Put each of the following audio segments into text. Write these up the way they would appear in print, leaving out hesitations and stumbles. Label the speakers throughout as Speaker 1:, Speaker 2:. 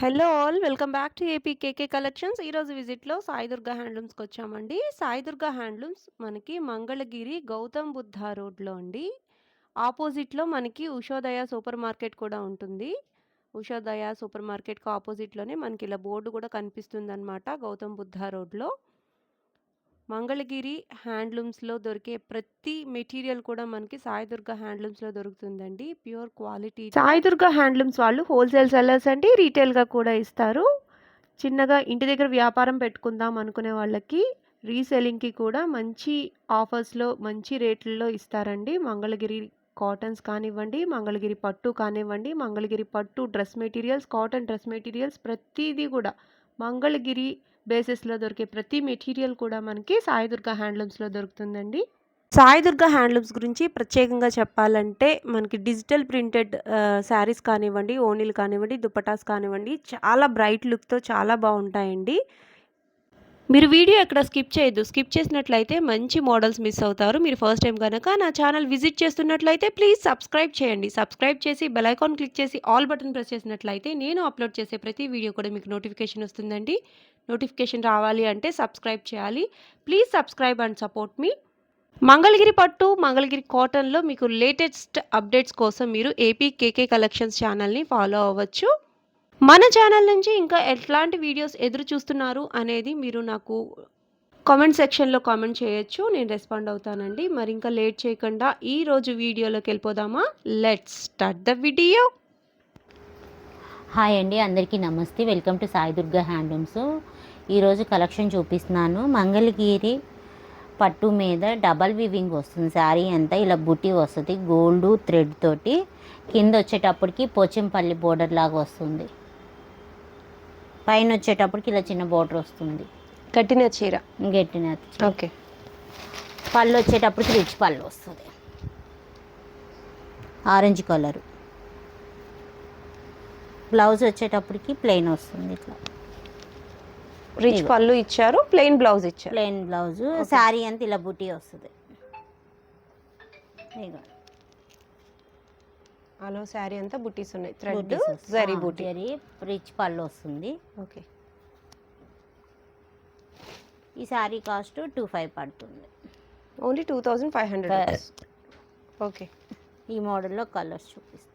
Speaker 1: Hello all welcome back to AP KK collections. ఈరోజు విజిట్‌లో Sai Durga హ్యాండ్లూమ్స్‌కొచ్చామండి. Sai Durga handlooms మనకి మంగళగిరి గౌతమ్ బుద్ధ రోడ్‌లో అండి. ఆపోజిట్‌లో మనకి ఉషోదయ సూపర్ మార్కెట్ కూడా ఉంటుంది. ఉషోదయ సూపర్ మార్కెట్‌కి ఆపోజిట్‌లోనే మనకి ఇలా బోర్డు కూడా కనిపిస్తుందనమాట గౌతమ్ బుద్ధ రోడ్‌లో. మంగళగిరి హ్యాండ్లూమ్స్‌లో దొరికే ప్రతి మెటీరియల్ కూడా మనకి సాయి దుర్గా హ్యాండ్లూమ్స్‌లో దొరుకుతుందండి. Pure quality. Sai Durga handlooms వాళ్ళు హోల్‌సేల్ సెల్లర్స్ అండి. రీటైల్‌గా కూడా ఇస్తారు. చిన్నగా ఇంటి దగ్గర వ్యాపారం పెట్టుకుందాం అనుకునే వాళ్ళకి రీసెల్లింగ్‌కి కూడా మంచి ఆఫర్స్‌లో, మంచి రేట్లలో ఇస్తారండి. మంగళగిరి కాటన్స్ కానివ్వండి, మంగళగిరి పట్టు కానివ్వండి, మంగళగిరి పట్టు dress materials, cotton dress materials ప్రతీదీ కూడా మంగళగిరి బేసిస్‌లో దొరికే ప్రతి మెటీరియల్ కూడా మనకి సాయి దుర్గా హ్యాండ్లూమ్స్‌లో దొరుకుతుందండి. సాయి దుర్గా హ్యాండ్లూమ్స్ గురించి ప్రత్యేకంగా చెప్పాలంటే మనకి డిజిటల్ ప్రింటెడ్ శారీస్ కానివ్వండి, ఓణీలు కానివ్వండి, దుపటాస్ కానివ్వండి చాలా బ్రైట్ లుక్‌తో చాలా బావుంటాయండి. మీరు వీడియో ఎక్కడ స్కిప్ చేయొద్దు. స్కిప్ చేసినట్లయితే మంచి మోడల్స్ మిస్ అవుతారు. మీరు ఫస్ట్ టైం గనక నా ఛానల్ విజిట్ చేస్తున్నట్లయితే ప్లీజ్ సబ్స్క్రైబ్ చేయండి. సబ్స్క్రైబ్ చేసి బెల్ ఐకాన్ క్లిక్ చేసి ఆల్ బటన్ ప్రెస్ చేసినట్లయితే నేను అప్లోడ్ చేసే ప్రతి వీడియో కూడా మీకు నోటిఫికేషన్ వస్తుందండి. నోటిఫికేషన్ రావాలి అంటే సబ్స్క్రైబ్ చేయాలి. ప్లీజ్ సబ్స్క్రైబ్ అండ్ సపోర్ట్ మీ. మంగళగిరి పట్టు, మంగళగిరి కాటన్‌లో మీకు లేటెస్ట్ అప్డేట్స్ కోసం మీరు ఏపీ కేకే కలెక్షన్స్ ఛానల్‌ని ఫాలో అవ్వచ్చు. మన ఛానల్ నుంచి ఇంకా ఎట్లాంటి వీడియోస్ ఎదురు చూస్తున్నారు అనేది మీరు నాకు కామెంట్ సెక్షన్‌లో కామెంట్ చేయొచ్చు. నేను రెస్పాండ్ అవుతానండి. మరి ఇంకా లేట్ చేయకుండా ఈరోజు వీడియోలోకి వెళ్ళిపోదామా? Let's start the video.
Speaker 2: Hi అండి, అందరికీ నమస్తే. Welcome to Sai Durga handlooms. ఈరోజు కలెక్షన్ చూపిస్తున్నాను. మంగళగిరి పట్టు మీద డబల్ వీవింగ్ వస్తుంది. శారీ అంతా ఇలా బుట్టి వస్తుంది గోల్డ్ థ్రెడ్ తోటి. కింద వచ్చేటప్పటికి పోచంపల్లి బోర్డర్ లాగా వస్తుంది. పైన వచ్చేటప్పటికి ఇలా చిన్న బోర్డర్ వస్తుంది.
Speaker 1: కట్టిన చీర.
Speaker 2: గట్టిన
Speaker 1: ఓకే.
Speaker 2: పళ్ళు వచ్చేటప్పటికి రిచ్ పళ్ళు వస్తుంది. Orange colour. బ్లౌజ్ వచ్చేటప్పటికి ప్లెయిన్ వస్తుంది. ఇట్లా
Speaker 1: రిచ్ పళ్ళు ఇచ్చారు, ప్లెయిన్ బ్లౌజ్ ఇచ్చారు.
Speaker 2: Plain blouse. శారీ అంతా ఇలా బుట్టి వస్తుంది.
Speaker 1: అలో శారీ అంతా బుటీస్ ఉన్నాయి. థ్రెడ్ జరీ బుటీ.
Speaker 2: జరీ రిచ్ పళ్ళు వస్తుంది.
Speaker 1: ఓకే.
Speaker 2: ఈ శారీ కాస్ట్ 2500 పడుతుంది.
Speaker 1: ఓన్లీ 2500. ఓకే.
Speaker 2: ఈ మోడల్లో కలర్స్ చూపిస్తాను.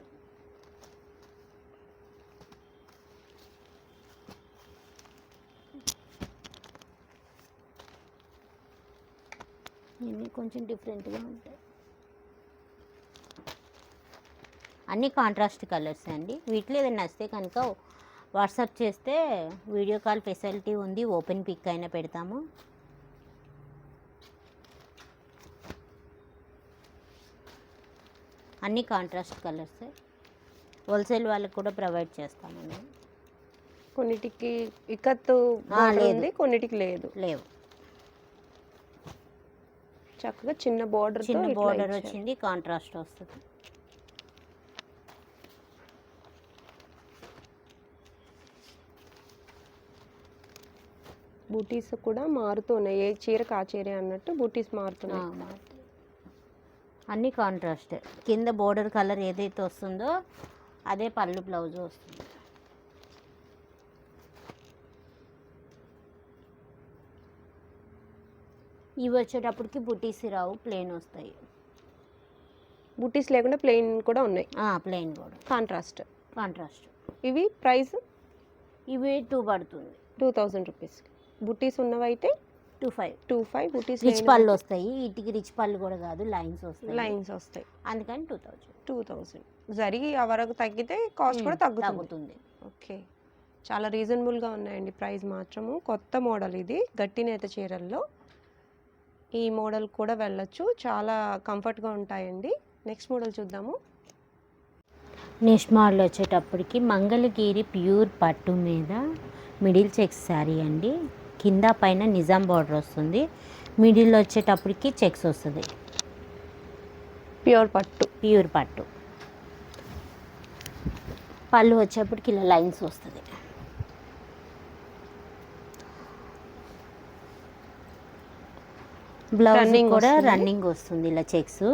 Speaker 2: ఇవి కొంచెం డిఫరెంట్గా ఉంటాయి. అన్ని కాంట్రాస్ట్ కలర్స్ అండి. వీటిలో ఏదైనా నచ్చితే కనుక వాట్సాప్ చేస్తే వీడియో కాల్ ఫెసిలిటీ ఉంది. ఓపెన్ పిక్ అయినా పెడతాము. అన్ని కాంట్రాస్ట్ కలర్స్. హోల్సేల్ వాళ్ళకి కూడా ప్రొవైడ్ చేస్తామండి.
Speaker 1: కొన్నిటికి ఇక్కత్తు ఉంది, కొన్నిటికి లేదు.
Speaker 2: లేవు.
Speaker 1: చక్కగా చిన్న బోర్డర్
Speaker 2: వచ్చింది. కాంట్రాస్ట్ వస్తుంది.
Speaker 1: బూటీస్ కూడా మారుతున్నాయి. ఏ చీరకు ఆ చీర అన్నట్టు బూటీస్ మారుతున్నాయి.
Speaker 2: అన్ని కాంట్రాస్ట్. కింద బోర్డర్ కలర్ ఏదైతే వస్తుందో అదే పళ్ళు బ్లౌజ్ వస్తుంది. ఇవి వచ్చేటప్పటికి బుటీస్ రావు, ప్లెయిన్ వస్తాయి.
Speaker 1: బూటీస్ లేకుండా ప్లెయిన్ కూడా ఉన్నాయి.
Speaker 2: ప్లెయిన్ కూడా
Speaker 1: కాంట్రాస్ట్. ఇవి ప్రైస్
Speaker 2: ఇవి 2 పడుతుంది.
Speaker 1: 2000 రూపీస్. బుటీస్ ఉన్నవైతే 25 బుటీస్.
Speaker 2: రిచ్ పళ్ళు వస్తాయి. వీటికి రిచ్ పళ్ళు కూడా కాదు, లైన్స్ వస్తాయి. అందుకని 2000.
Speaker 1: జరిగి ఆ వరకు తగ్గితే కాస్ట్ కూడా తగ్గుతుంది. ఓకే. చాలా రీజనబుల్గా ఉన్నాయండి ప్రైస్ మాత్రము. కొత్త మోడల్ ఇది గట్టి నేత చీరల్లో. ఈ మోడల్ కూడా వెళ్ళొచ్చు, చాలా కంఫర్ట్గా ఉంటాయండి. నెక్స్ట్ మోడల్ చూద్దాము.
Speaker 2: నెక్స్ట్ మోడల్ వచ్చేటప్పటికి మంగళగిరి ప్యూర్ పట్టు మీద మిడిల్ చెక్స్ శారీ అండి. కింద పైన నిజాం బార్డర్ వస్తుంది. మిడిల్లో వచ్చేటప్పటికి చెక్స్ వస్తుంది.
Speaker 1: ప్యూర్
Speaker 2: పట్టు. పళ్ళు వచ్చేప్పటికి ఇలా లైన్స్ వస్తుంది. బ్లౌజ్ కూడా రన్నింగ్ వస్తుంది ఇలా చెక్స్.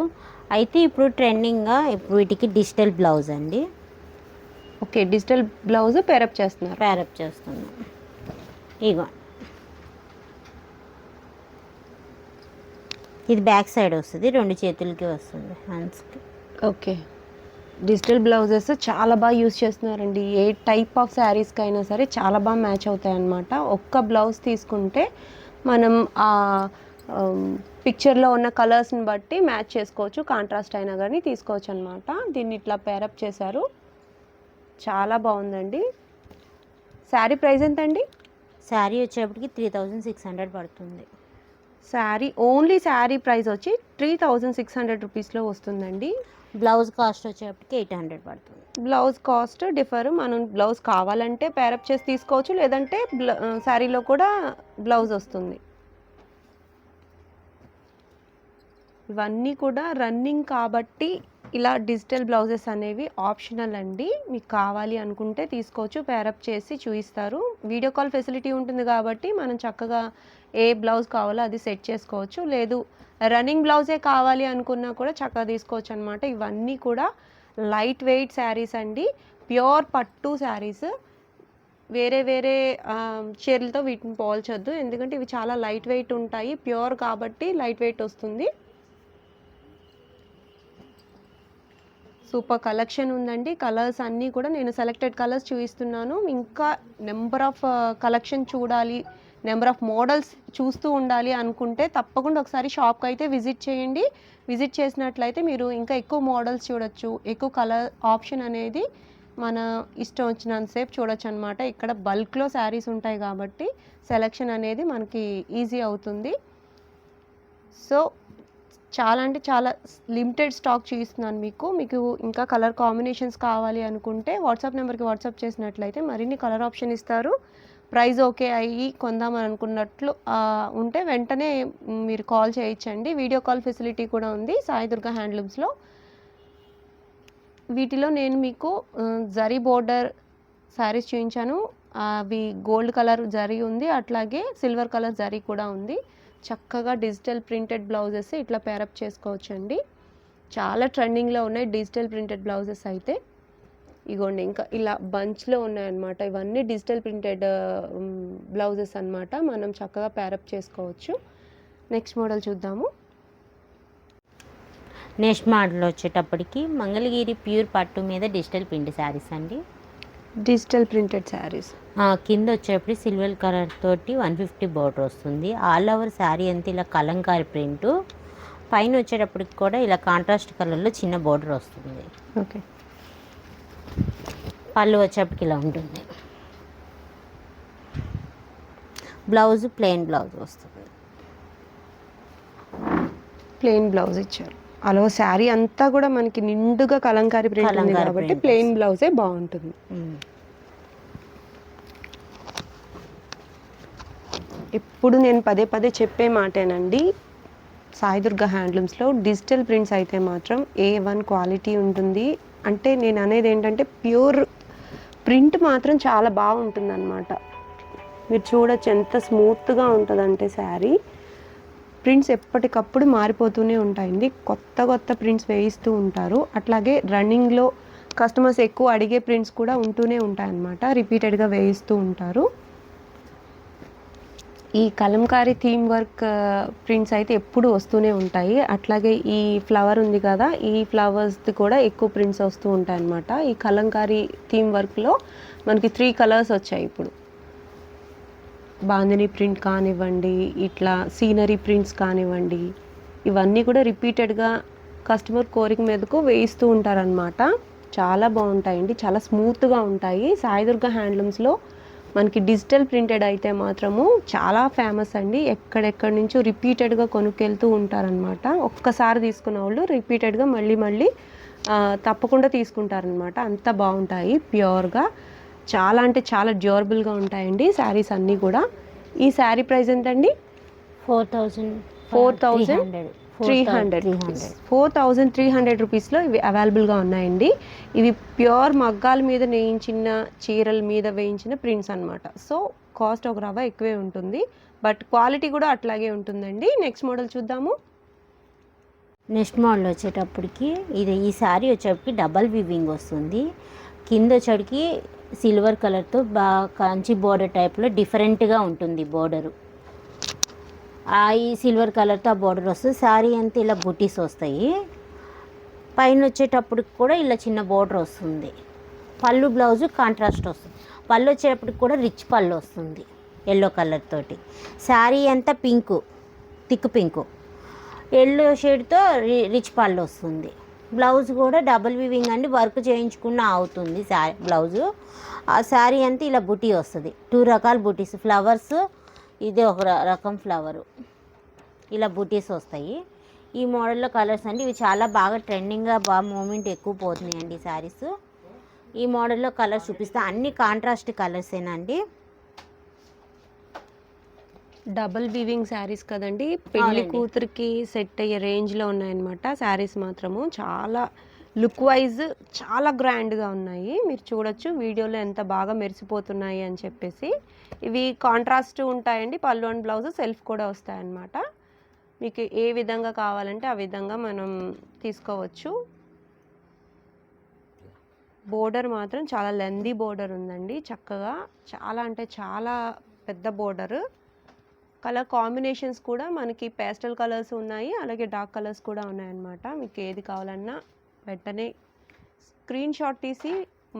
Speaker 2: అయితే ఇప్పుడు ట్రెండింగ్గా వీటికి డిజిటల్ బ్లౌజ్ అండి.
Speaker 1: ఓకే, డిజిటల్ బ్లౌజ్ పేరప్ చేస్తున్నారు.
Speaker 2: ప్యారప్ చేస్తున్నాం. ఇగో ఇది బ్యాక్ సైడ్ వస్తుంది, 2 చేతులకి వస్తుంది, హ్యాండ్స్కి.
Speaker 1: ఓకే, డిజిటల్ బ్లౌజెస్ చాలా బాగా యూస్ చేస్తున్నారండి. ఏ టైప్ ఆఫ్ శారీస్కి అయినా సరే చాలా బాగా మ్యాచ్ అవుతాయి అన్నమాట. ఒక్క బ్లౌజ్ తీసుకుంటే మనం ఆ పిక్చర్లో ఉన్న కలర్స్ని బట్టి మ్యాచ్ చేసుకోవచ్చు, కాంట్రాస్ట్ అయినా కానీ తీసుకోవచ్చు అనమాట. దీన్ని ఇట్లా పేరప్ చేశారు, చాలా బాగుందండి. శారీ ప్రైస్ ఎంతండి?
Speaker 2: శారీ వచ్చేప్పటికి 3600 పడుతుంది.
Speaker 1: శారీ ఓన్లీ శారీ ప్రైస్ వచ్చి 3600 రూపీస్లో వస్తుందండి.
Speaker 2: బ్లౌజ్ కాస్ట్ వచ్చేప్పటికి 800 పడుతుంది.
Speaker 1: Blouse cost differ. మనం బ్లౌజ్ కావాలంటే పేరప్ చేసి తీసుకోవచ్చు, లేదంటే శారీలో కూడా బ్లౌజ్ వస్తుంది. ఇవన్నీ కూడా రన్నింగ్ కాబట్టి ఇలా డిజిటల్ బ్లౌజెస్ అనేవి ఆప్షనల్ అండి. మీకు కావాలి అనుకుంటే తీసుకోవచ్చు, పేరప్ చేసి చూపిస్తారు. వీడియో కాల్ ఫెసిలిటీ ఉంటుంది కాబట్టి మనం చక్కగా ఏ బ్లౌజ్ కావాలో అది సెట్ చేసుకోవచ్చు. లేదు రన్నింగ్ బ్లౌజే కావాలి అనుకున్నా కూడా చక్కగా తీసుకోవచ్చు అనమాట. ఇవన్నీ కూడా లైట్ వెయిట్ శారీస్ అండి, ప్యూర్ పట్టు శారీస్. వేరే వేరే చీరలతో వీటిని పోల్చొద్దు, ఎందుకంటే ఇవి చాలా లైట్ వెయిట్ ఉంటాయి. ప్యూర్ కాబట్టి లైట్ వెయిట్ వస్తుంది. సూపర్ కలెక్షన్ ఉందండి. కలర్స్ అన్నీ కూడా నేను సెలెక్టెడ్ కలర్స్ చూపిస్తున్నాను. ఇంకా నెంబర్ ఆఫ్ కలెక్షన్ చూడాలి, నెంబర్ ఆఫ్ మోడల్స్ చూస్తూ ఉండాలి అనుకుంటే తప్పకుండా ఒకసారి షాప్కి అయితే విజిట్ చేయండి. విజిట్ చేసినట్లయితే మీరు ఇంకా ఎక్కువ మోడల్స్ చూడొచ్చు, ఎక్కువ కలర్ ఆప్షన్ అనేది మన ఇష్టం వచ్చినంతసేపు చూడొచ్చు అనమాట. ఇక్కడ బల్క్లో శారీస్ ఉంటాయి కాబట్టి సెలెక్షన్ అనేది మనకి ఈజీ అవుతుంది. సో చాలా అంటే చాలా లిమిటెడ్ స్టాక్ చూపిస్తున్నాను మీకు ఇంకా కలర్ కాంబినేషన్స్ కావాలి అనుకుంటే వాట్సాప్ నెంబర్కి వాట్సాప్ చేసినట్లయితే మరిన్ని కలర్ ఆప్షన్ ఇస్తారు. ప్రైస్ ఓకే అయ్యి కొందామని అనుకున్నట్లు ఉంటే వెంటనే మీరు కాల్ చేయొచ్చండి. వీడియో కాల్ ఫెసిలిటీ కూడా ఉంది సాయి దుర్గా హ్యాండ్లూమ్స్లో. వీటిలో నేను మీకు జరీ బోర్డర్ శారీస్ చూపించాను. అవి గోల్డ్ కలర్ జరీ ఉంది, అట్లాగే సిల్వర్ కలర్ జరీ కూడా ఉంది. చక్కగా డిజిటల్ ప్రింటెడ్ బ్లౌజెస్ ఇట్లా పేరప్ చేసుకోవచ్చండి. చాలా ట్రెండింగ్లో ఉన్నాయి డిజిటల్ ప్రింటెడ్ బ్లౌజెస్ అయితే. ఇగోండి ఇంకా ఇలా బంచ్లో ఉన్నాయన్నమాట. ఇవన్నీ డిజిటల్ ప్రింటెడ్ బ్లౌజెస్ అన్నమాట. మనం చక్కగా పేరప్ చేసుకోవచ్చు. నెక్స్ట్ మోడల్ చూద్దాము.
Speaker 2: నెక్స్ట్ మోడల్ వచ్చేటప్పటికి మంగళగిరి ప్యూర్ పట్టు మీద డిజిటల్ ప్రింట్ శారీస్ అండి.
Speaker 1: డిజిటల్ ప్రింటెడ్ శారీస్
Speaker 2: కింద వచ్చేటప్పుడు సిల్వర్ కలర్ తోటి 150 బోర్డర్ వస్తుంది. ఆల్ ఓవర్ శారీ అంతా ఇలా కలంకారీ ప్రింట్, పైన వచ్చేటప్పటికి కూడా ఇలా కాంట్రాస్ట్ కలర్లో చిన్న బోర్డర్ వస్తుంది.
Speaker 1: ఓకే,
Speaker 2: పళ్ళు వచ్చేప్పటికి ఇలా ఉంటుంది. బ్లౌజ్ ప్లెయిన్ బ్లౌజ్ వస్తుంది.
Speaker 1: ప్లెయిన్ బ్లౌజ్ ఇచ్చారు. అలా శారీ అంతా కూడా మనకి నిండుగా కలంకారీ ప్రింట్ ఉంది కాబట్టి ప్లెయిన్ బ్లౌజే బాగుంటుంది. ఎప్పుడు నేను పదే పదే చెప్పే మాటేనండి, సాయి దుర్గా హ్యాండ్లూమ్స్లో డిజిటల్ ప్రింట్స్ అయితే మాత్రం A1 క్వాలిటీ ఉంటుంది. అంటే నేను అనేది ఏంటంటే ప్యూర్ ప్రింట్ మాత్రం చాలా బాగుంటుంది అనమాట. మీరు చూడొచ్చు ఎంత స్మూత్గా ఉంటుందంటే శారీ. ప్రింట్స్ ఎప్పటికప్పుడు మారిపోతూనే ఉంటాయండి, కొత్త కొత్త ప్రింట్స్ వేయిస్తూ ఉంటారు. అట్లాగే రన్నింగ్లో కస్టమర్స్ ఎక్కువ అడిగే ప్రింట్స్ కూడా ఉంటూనే ఉంటాయన్నమాట, రిపీటెడ్గా వేయిస్తూ ఉంటారు. ఈ కలంకారీ థీమ్ వర్క్ ప్రింట్స్ అయితే ఎప్పుడు వస్తూనే ఉంటాయి. అట్లాగే ఈ ఫ్లవర్ ఉంది కదా, ఈ ఫ్లవర్స్ది కూడా ఎక్కువ ప్రింట్స్ వస్తూ ఉంటాయి అన్నమాట. ఈ కలంకారీ థీమ్ వర్క్లో మనకి 3 కలర్స్ వచ్చాయి ఇప్పుడు. బాందిని ప్రింట్ కానివ్వండి, ఇట్లా సీనరీ ప్రింట్స్ కానివ్వండి, ఇవన్నీ కూడా రిపీటెడ్గా కస్టమర్ కోరిక మీదకు వేయిస్తూ ఉంటారనమాట. చాలా బాగుంటాయండి, చాలా స్మూత్గా ఉంటాయి. సాయి దుర్గా హ్యాండ్లూమ్స్లో మనకి డిజిటల్ ప్రింటెడ్ అయితే మాత్రము చాలా ఫేమస్ అండి. ఎక్కడెక్కడి నుంచో రిపీటెడ్గా కొనుక్కెళ్తూ ఉంటారనమాట. ఒక్కసారి తీసుకున్న వాళ్ళు రిపీటెడ్గా మళ్ళీ మళ్ళీ తప్పకుండా తీసుకుంటారనమాట. అంత బాగుంటాయి, ప్యూర్గా చాలా అంటే చాలా డ్యూరబుల్గా ఉంటాయండి శారీస్ అన్నీ కూడా. ఈ శారీ ప్రైస్ ఎంతండి? 4,300 రూపీస్లో ఇవి అవైలబుల్గా ఉన్నాయండి. ఇవి ప్యూర్ మగ్గాల మీద నేయించిన చీరల మీద వేయించిన ప్రింట్స్ అనమాట. సో కాస్ట్ ఒక రవ్వ ఎక్కువే ఉంటుంది, బట్ క్వాలిటీ కూడా అట్లాగే ఉంటుందండి. నెక్స్ట్ మోడల్ చూద్దాము.
Speaker 2: నెక్స్ట్ మోడల్ వచ్చేటప్పటికి ఈ శారీ వచ్చేటప్పటికి డబల్ వివింగ్ వస్తుంది. కింద వచ్చేటికి సిల్వర్ కలర్తో బాగా కంచి బోర్డర్ టైప్లో డిఫరెంట్గా ఉంటుంది బోర్డరు. ఈ సిల్వర్ కలర్తో ఆ బోర్డర్ వస్తుంది. శారీ అంతా ఇలా బుటీస్ వస్తాయి. పైన వచ్చేటప్పటికి కూడా ఇలా చిన్న బోర్డర్ వస్తుంది. పళ్ళు బ్లౌజు కాంట్రాస్ట్ వస్తుంది. పళ్ళు వచ్చేటప్పటికి కూడా రిచ్ పళ్ళు వస్తుంది ఎల్లో కలర్ తోటి. శారీ అంతా పింకు, థిక్ పింకు, ఎల్లో షేడ్తో రిచ్ పళ్ళు వస్తుంది. బ్లౌజ్ కూడా డబుల్ వీవింగ్ అండి, వర్క్ చేయించుకున్న అవుతుంది బ్లౌజు. ఆ శారీ అంతా ఇలా బుటీ వస్తుంది. 2 రకాల బుటీస్, ఫ్లవర్స్, ఇది ఒక రకం ఫ్లవరు, ఇలా బుటీస్ వస్తాయి. ఈ మోడల్లో కలర్స్ అండి, ఇవి చాలా బాగా ట్రెండింగ్గా బాగా మూమెంట్ ఎక్కువ పోతున్నాయండి శారీస్. ఈ మోడల్లో కలర్స్ చూపిస్తా. అన్ని కాంట్రాస్ట్ కలర్సేనండి.
Speaker 1: డబుల్ వీవింగ్ శారీస్ కదండి, పెళ్లి కూతురికి సెట్ అయ్యే రేంజ్లో ఉన్నాయన్నమాట శారీస్. మాత్రము చాలా లుక్ వైజ్ చాలా గ్రాండ్గా ఉన్నాయి. మీరు చూడొచ్చు వీడియోలో ఎంత బాగా మెరిసిపోతున్నాయి అని చెప్పేసి. ఇవి కాంట్రాస్ట్ ఉంటాయండి. పళ్ళు అండ్ బ్లౌజ్ సెల్ఫ్ కూడా వస్తాయన్నమాట. మీకు ఏ విధంగా కావాలంటే ఆ విధంగా మనం తీసుకోవచ్చు. బోర్డర్ మాత్రం చాలా లెందీ బోర్డర్ ఉందండి, చక్కగా చాలా అంటే చాలా పెద్ద బోర్డర్. కలర్ కాంబినేషన్స్ కూడా మనకి పేస్టల్ కలర్స్ ఉన్నాయి, అలాగే డార్క్ కలర్స్ కూడా ఉన్నాయన్నమాట. మీకు ఏది కావాలన్నా వెంటనే స్క్రీన్ షాట్ తీసి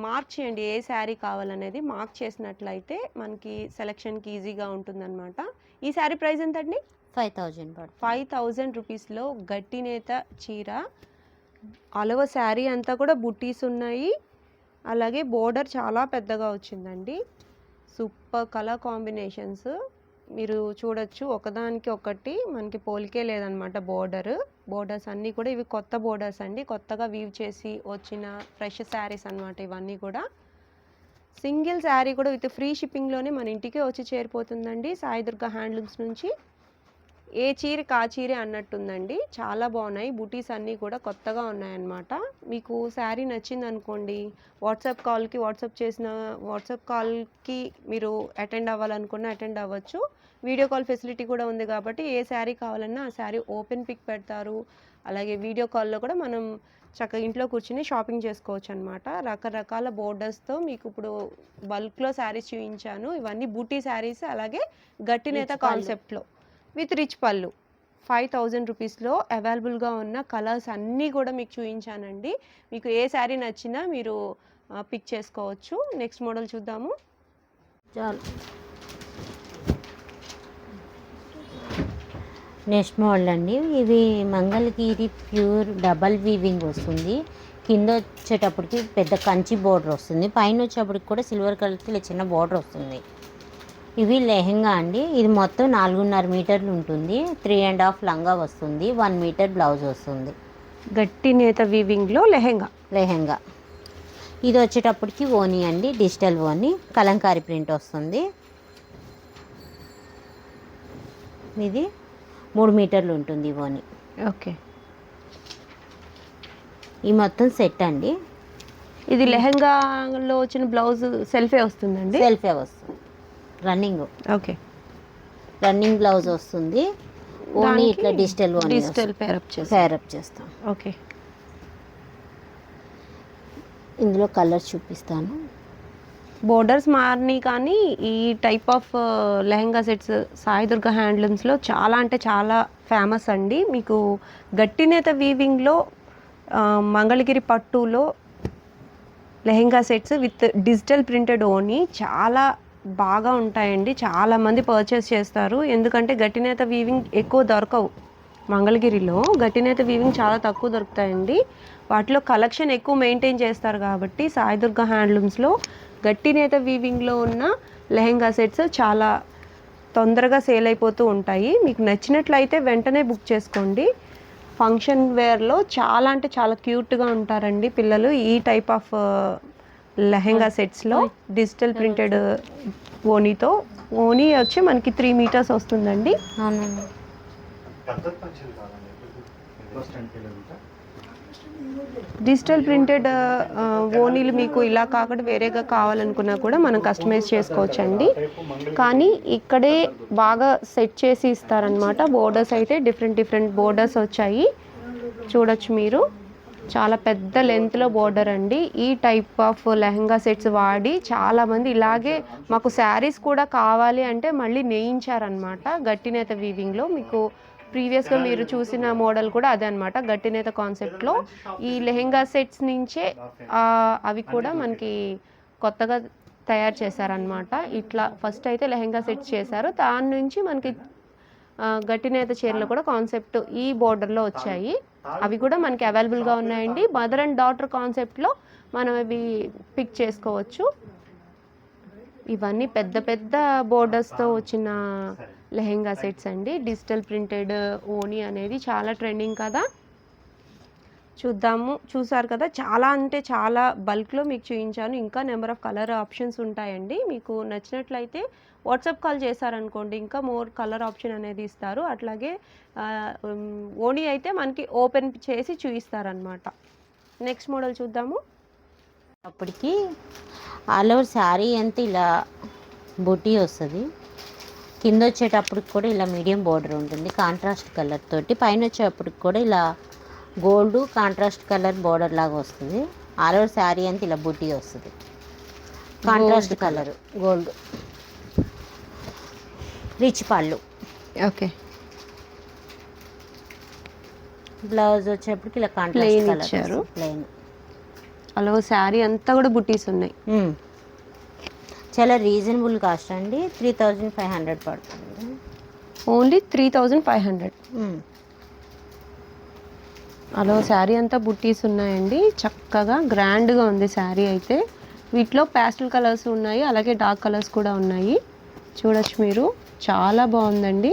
Speaker 1: మార్క్ చేయండి. ఏ శారీ కావాలనేది మార్క్ చేసినట్లయితే మనకి సెలెక్షన్కి ఈజీగా ఉంటుందన్నమాట. ఈ శారీ ప్రైస్ ఎంతండి?
Speaker 2: 5000
Speaker 1: 5000 రూపీస్లో గట్టి నేత చీర. అలవ శారీ అంతా కూడా బుట్టీస్ ఉన్నాయి, అలాగే బోర్డర్ చాలా పెద్దగా వచ్చిందండి. సూపర్ కలర్ కాంబినేషన్స్ మీరు చూడొచ్చు. ఒకదానికి ఒకటి మనకి పోలికే లేదనమాట. బోర్డర్స్ అన్నీ కూడా ఇవి కొత్త బోర్డర్స్ అండి, కొత్తగా వీవ్ చేసి వచ్చిన ఫ్రెష్ శారీస్ అనమాట ఇవన్నీ కూడా. సింగిల్ శారీ కూడా విత్ ఫ్రీ షిప్పింగ్లోనే మన ఇంటికే వచ్చి చేరిపోతుందండి సాయి దుర్గా హ్యాండ్లూమ్స్ నుంచి. ఏ చీర కా చీరే అన్నట్టుందండి, చాలా బాగున్నాయి. బూటీస్ అన్నీ కూడా కొత్తగా ఉన్నాయన్నమాట. మీకు శారీ నచ్చింది అనుకోండి, వాట్సాప్ కాల్కి మీరు అటెండ్ అవ్వాలనుకున్నా అటెండ్ అవ్వచ్చు. వీడియో కాల్ ఫెసిలిటీ కూడా ఉంది కాబట్టి ఏ శారీ కావాలన్నా ఆ శారీ ఓపెన్ పిక్ పెడతారు. అలాగే వీడియో కాల్లో కూడా మనం చక్కగా ఇంట్లో కూర్చుని షాపింగ్ చేసుకోవచ్చు అనమాట. రకరకాల బోర్డర్స్తో మీకు ఇప్పుడు బల్క్లో శారీస్ చూపించాను. ఇవన్నీ బూటీ శారీస్, అలాగే గట్టి నేత కాన్సెప్ట్లో విత్ రిచ్ పళ్ళు. 5000 రూపీస్లో అవైలబుల్గా ఉన్న కలర్స్ అన్నీ కూడా మీకు చూపించానండి. మీకు ఏ శారీ నచ్చినా మీరు పిక్ చేసుకోవచ్చు. నెక్స్ట్ మోడల్ చూద్దాము.
Speaker 2: చాలు. నెక్స్ట్ మోడల్ అండి, ఇవి మంగళగిరి ప్యూర్ డబల్ వీవింగ్ వస్తుంది. కింద వచ్చేటప్పటికి పెద్ద కంచి బోర్డర్ వస్తుంది, పైన వచ్చేటప్పటికి కూడా సిల్వర్ కలర్కి ఇలా చిన్న బోర్డర్ వస్తుంది. ఇవి లెహెంగా అండి. ఇది మొత్తం 4.5 మీటర్లు ఉంటుంది. 3.5 లంగా వస్తుంది, 1 మీటర్ బ్లౌజ్ వస్తుంది.
Speaker 1: గట్టి నేత వీవింగ్లో లెహెంగా.
Speaker 2: ఇది వచ్చేటప్పటికి ఓనీ అండి, డిజిటల్ ఓనీ, కలంకారీ ప్రింట్ వస్తుంది. ఇది 3 మీటర్లు ఉంటుంది ఓనీ.
Speaker 1: ఓకే.
Speaker 2: ఈ మొత్తం సెట్ అండి.
Speaker 1: ఇది లెహెంగాలో వచ్చిన బ్లౌజ్ సెల్ఫే వస్తుందండి?
Speaker 2: సెల్ఫే వస్తుంది. రన్నింగ్.
Speaker 1: ఓకే.
Speaker 2: రన్నింగ్ బ్లౌజ్ వస్తుంది. ఓనీ ఇట్లా డిజిటల్
Speaker 1: పేరప్
Speaker 2: చేస్తాం.
Speaker 1: ఓకే.
Speaker 2: ఇందులో కలర్స్ చూపిస్తాను.
Speaker 1: బోర్డర్స్ మారినాయి కానీ ఈ type of lehenga sets Sai Durga హ్యాండ్లూమ్స్లో చాలా అంటే చాలా ఫేమస్ అండి. మీకు గట్టి నేత వీవింగ్లో మంగళగిరి పట్టులో lehenga sets with digital printed ఓనీ చాలా బాగా ఉంటాయండి. చాలామంది పర్చేస్ చేస్తారు, ఎందుకంటే గట్టినేత వీవింగ్ ఎక్కువ దొరకవు మంగళగిరిలో. గట్టినేత వీవింగ్ చాలా తక్కువ దొరుకుతాయండి. వాటిలో కలెక్షన్ ఎక్కువ మెయింటైన్ చేస్తారు కాబట్టి సాయి దుర్గా హ్యాండ్లూమ్స్లో గట్టినేత వీవింగ్లో ఉన్న లెహెంగా సెట్స్ చాలా తొందరగా సేల్ అయిపోతూ ఉంటాయి. మీకు నచ్చినట్లయితే వెంటనే బుక్ చేసుకోండి. ఫంక్షన్ వేర్లో చాలా అంటే చాలా క్యూట్గా ఉంటారండి పిల్లలు. ఈ టైప్ ఆఫ్ లెహెంగా సెట్స్లో డిజిటల్ ప్రింటెడ్ ఓనీతో. ఓనీ వచ్చి మనకి 3 మీటర్స్ వస్తుందండి.
Speaker 2: అవునండి.
Speaker 1: డిజిటల్ ప్రింటెడ్ ఓనీలు మీకు ఇలా కాకుండా వేరేగా కావాలనుకున్నా కూడా మనం కస్టమైజ్ చేసుకోవచ్చండి. కానీ ఇక్కడే బాగా సెట్ చేసి ఇస్తారనమాట. బోర్డర్స్ అయితే డిఫరెంట్ బోర్డర్స్ వచ్చాయి, చూడొచ్చు మీరు. చాలా పెద్ద లెంత్లో బోర్డర్ అండి. ఈ టైప్ ఆఫ్ లెహంగా సెట్స్ వాడి చాలామంది ఇలాగే మాకు శారీస్ కూడా కావాలి అంటే మళ్ళీ నేయించారనమాట గట్టినేత వీవింగ్లో. మీకు ప్రీవియస్గా మీరు చూసిన మోడల్ కూడా అదే అనమాట, గట్టినేత కాన్సెప్ట్లో. ఈ లెహంగా సెట్స్ నుంచే అవి కూడా మనకి కొత్తగా తయారు చేశారనమాట. ఇట్లా ఫస్ట్ అయితే లెహంగా సెట్స్ చేశారు, దాని నుంచి మనకి గట్టినేత చీరలు కూడా కాన్సెప్ట్ ఈ బోర్డర్లో వచ్చాయి. అవి కూడా మనకి అవైలబుల్గా ఉన్నాయండి. మదర్ అండ్ డాటర్ కాన్సెప్ట్లో మనం అవి పిక్ చేసుకోవచ్చు. ఇవన్నీ పెద్ద పెద్ద బోర్డర్స్తో వచ్చిన లెహెంగా సెట్స్ అండి. డిజిటల్ ప్రింటెడ్ ఓనీ అనేది చాలా ట్రెండింగ్ కదా. చూసారు కదా, చాలా అంటే చాలా బల్క్లో మీకు చూపించాను. ఇంకా నెంబర్ ఆఫ్ కలర్ ఆప్షన్స్ ఉంటాయండి. మీకు నచ్చినట్లయితే వాట్సాప్ కాల్ చేశారనుకోండి, ఇంకా మోర్ కలర్ ఆప్షన్ అనేది ఇస్తారు. అట్లాగే ఓనీ అయితే మనకి ఓపెన్ చేసి చూపిస్తారనమాట. నెక్స్ట్ మోడల్ చూద్దాము.
Speaker 2: అప్పటికి ఆల్ ఓవర్ శారీ అంతా ఇలా బుటీ వస్తుంది. కింద వచ్చేటప్పటికి కూడా ఇలా మీడియం బోర్డర్ ఉంటుంది కాంట్రాస్ట్ కలర్ తోటి. పైన వచ్చేటప్పటికి కూడా ఇలా గోల్డ్ కాంట్రాస్ట్ కలర్ బోర్డర్ లాగా వస్తుంది. ఆల్ ఓవర్ శారీ అంతా ఇలా బుటీ వస్తుంది, కాంట్రాస్ట్ కలర్ గోల్డ్. రిచ్ పళ్ళు.
Speaker 1: ఓకే.
Speaker 2: బ్లౌజ్ వచ్చేప్పటికి ఇలా కాంట్రాస్ట్ కలర్ ఇచ్చారు, ప్లెయిన్.
Speaker 1: అలా శారీ అంతా కూడా బుటీస్ ఉన్నాయి.
Speaker 2: చాలా రీజనబుల్ కాస్ట్ అండి. 3500 పడుతుంది.
Speaker 1: ఓన్లీ 3500. అలా శారీ అంతా బుట్టీస్ ఉన్నాయండి. చక్కగా గ్రాండ్గా ఉంది శారీ అయితే. వీటిలో ప్యాస్టల్ కలర్స్ ఉన్నాయి, అలాగే డార్క్ కలర్స్ కూడా ఉన్నాయి. చూడొచ్చు మీరు, చాలా బాగుందండి.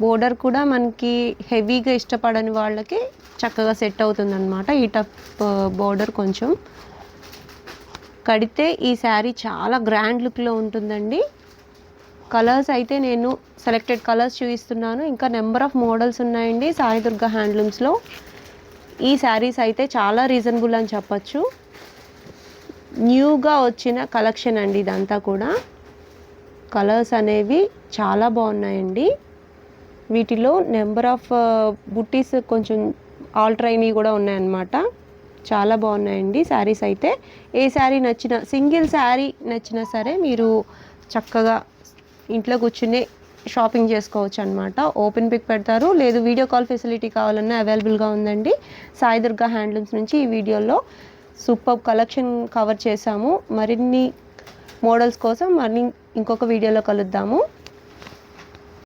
Speaker 1: బోర్డర్ కూడా మనకి హెవీగా ఇష్టపడని వాళ్ళకి చక్కగా సెట్ అవుతుందన్నమాట. ఈ టప్ బోర్డర్ కొంచెం కడితే ఈ శారీ చాలా గ్రాండ్ లుక్లో ఉంటుందండి. కలర్స్ అయితే నేను సెలెక్టెడ్ కలర్స్ చూపిస్తున్నాను. ఇంకా నెంబర్ ఆఫ్ మోడల్స్ ఉన్నాయండి సాయి దుర్గా హ్యాండ్లూమ్స్లో. ఈ శారీస్ అయితే చాలా రీజనబుల్ అని చెప్పచ్చు. న్యూగా వచ్చిన కలెక్షన్ అండి ఇదంతా కూడా. కలర్స్ అనేవి చాలా బాగున్నాయండి. వీటిలో నెంబర్ ఆఫ్ బుట్టీస్ కొంచెం ఆల్టర్ అయినవి కూడా ఉన్నాయన్నమాట. చాలా బాగున్నాయండి శారీస్ అయితే. ఏ శారీ నచ్చినా, సింగిల్ శారీ నచ్చినా సరే మీరు చక్కగా ఇంట్లో కూర్చుని షాపింగ్ చేసుకోవచ్చు అనమాట. ఓపెన్ పిక్ పెడతారు, లేదు వీడియో కాల్ ఫెసిలిటీ కావాలన్నా అవైలబుల్గా ఉందండి. సాయి దుర్గా హ్యాండ్లూమ్స్ నుంచి ఈ వీడియోలో సూపర్ కలెక్షన్ కవర్ చేశాము. మరిన్ని మోడల్స్ కోసం ఇంకొక వీడియోలో కలుద్దాము.